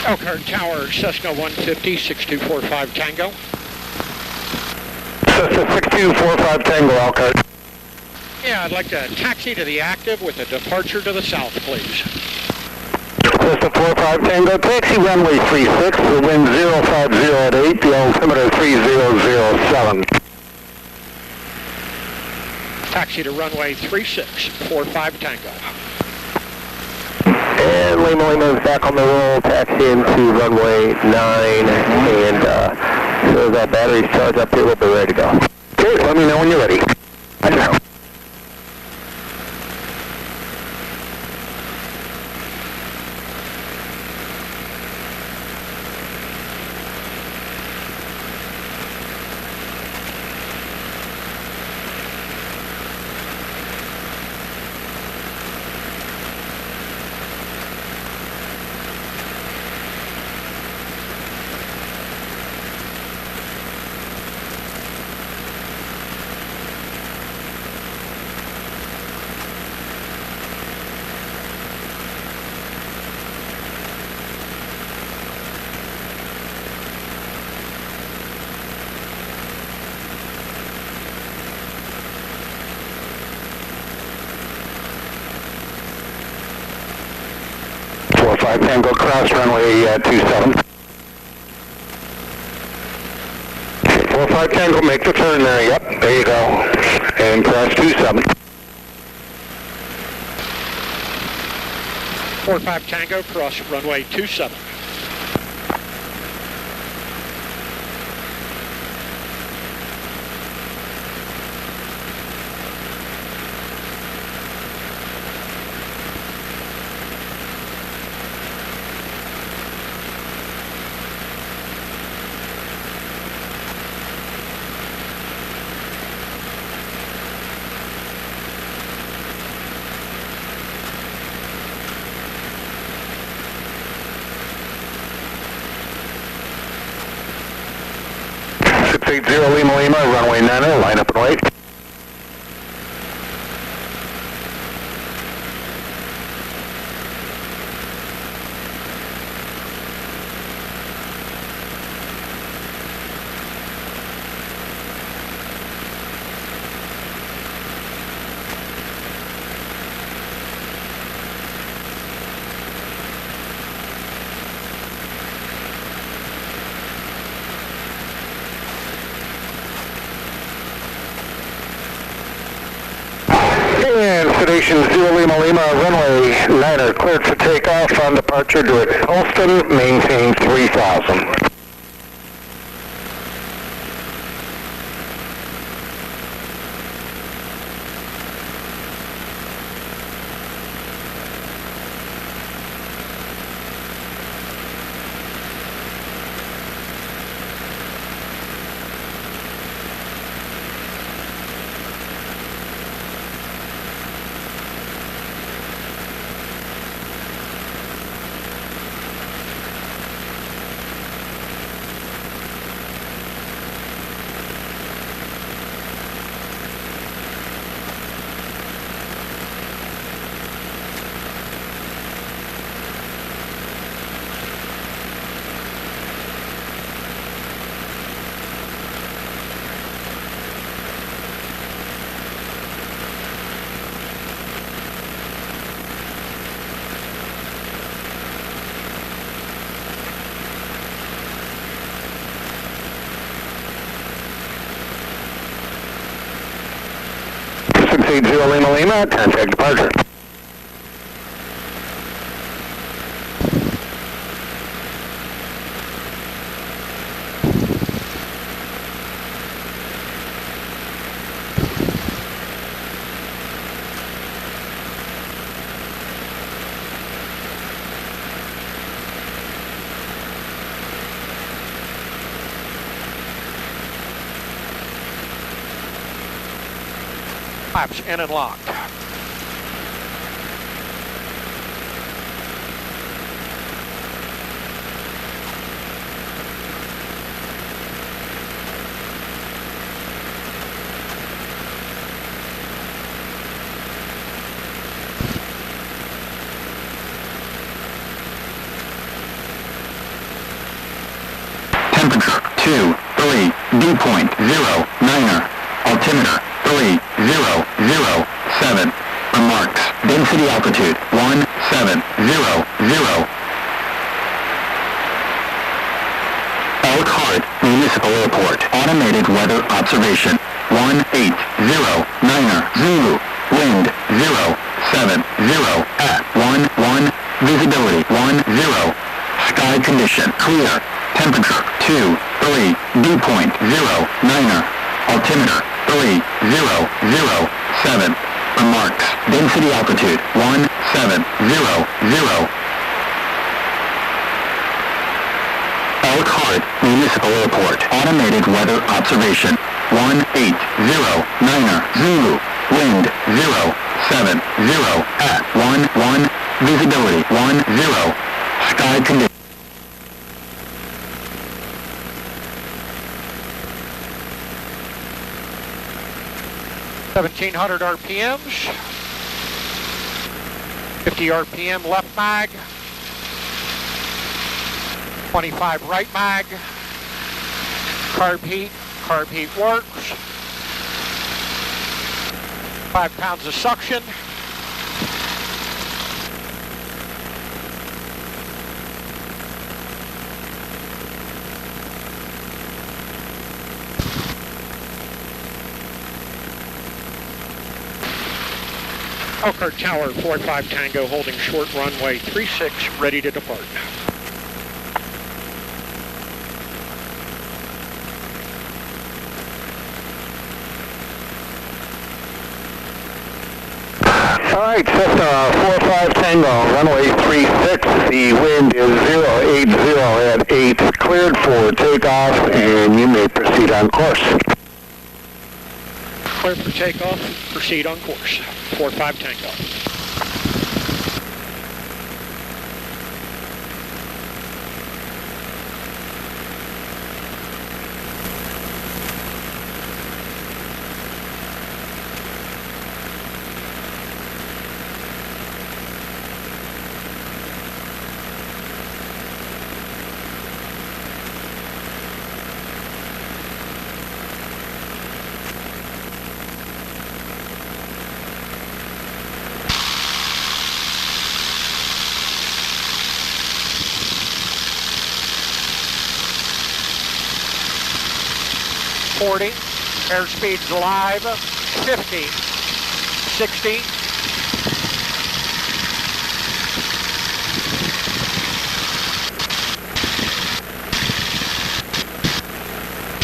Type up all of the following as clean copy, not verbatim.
Elkhart Tower, Cessna 150, 6245 Tango. Cessna 6245 Tango, Elkhart. Yeah, I'd like to taxi to the active with a departure to the south, please. Cessna 45 Tango, taxi runway 36, the wind 050 at 8, the altimeter 3007. Taxi to runway 36, 45 Tango. And Lima is back on the roll, taxi into runway 9, and so that battery's charged up here, we'll be ready to go. Okay, let me know when you're ready. I know. Tango cross runway 27. 45 Tango, make the turn there, yep, there you go. And cross 27. 45 Tango, cross runway 27. Lima, runway 90, line up and wait. And sedation 0 Lima, runway 9 cleared for takeoff on departure to Holston, maintain 3000. Succeed 0 Lima, contact departure. Flaps in and locked. 23, dew point 09er, altimeter 3007, remarks, density altitude 1700. Elk Heart Municipal Airport, automated weather observation 1809er, Zulu, wind 070 at 11, visibility 10, sky condition clear, temperature 23, dew point 09er, altimeter 3007, remarks, density altitude 1700. Elk Heart Municipal Airport, automated weather observation 1809er, Zulu, wind 070 at 11, visibility 10, sky condition. 1700 RPMs, 50 RPM left mag, 25 right mag, carb heat works, 5 pounds of suction, Elkhart Tower 45 Tango holding short runway 36, ready to depart. All right, Cessna 45 Tango, runway 36. The wind is 080 at 8, cleared for takeoff, and you may proceed on course. Clear for takeoff, proceed on course. 45 Tango. Airspeed's live, 50, 60,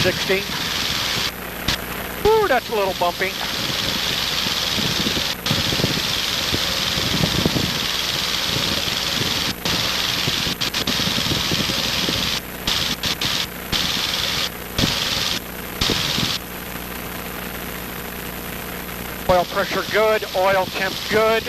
60. Ooh, that's a little bumpy. Oil pressure good, oil temp good.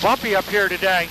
Bumpy up here today.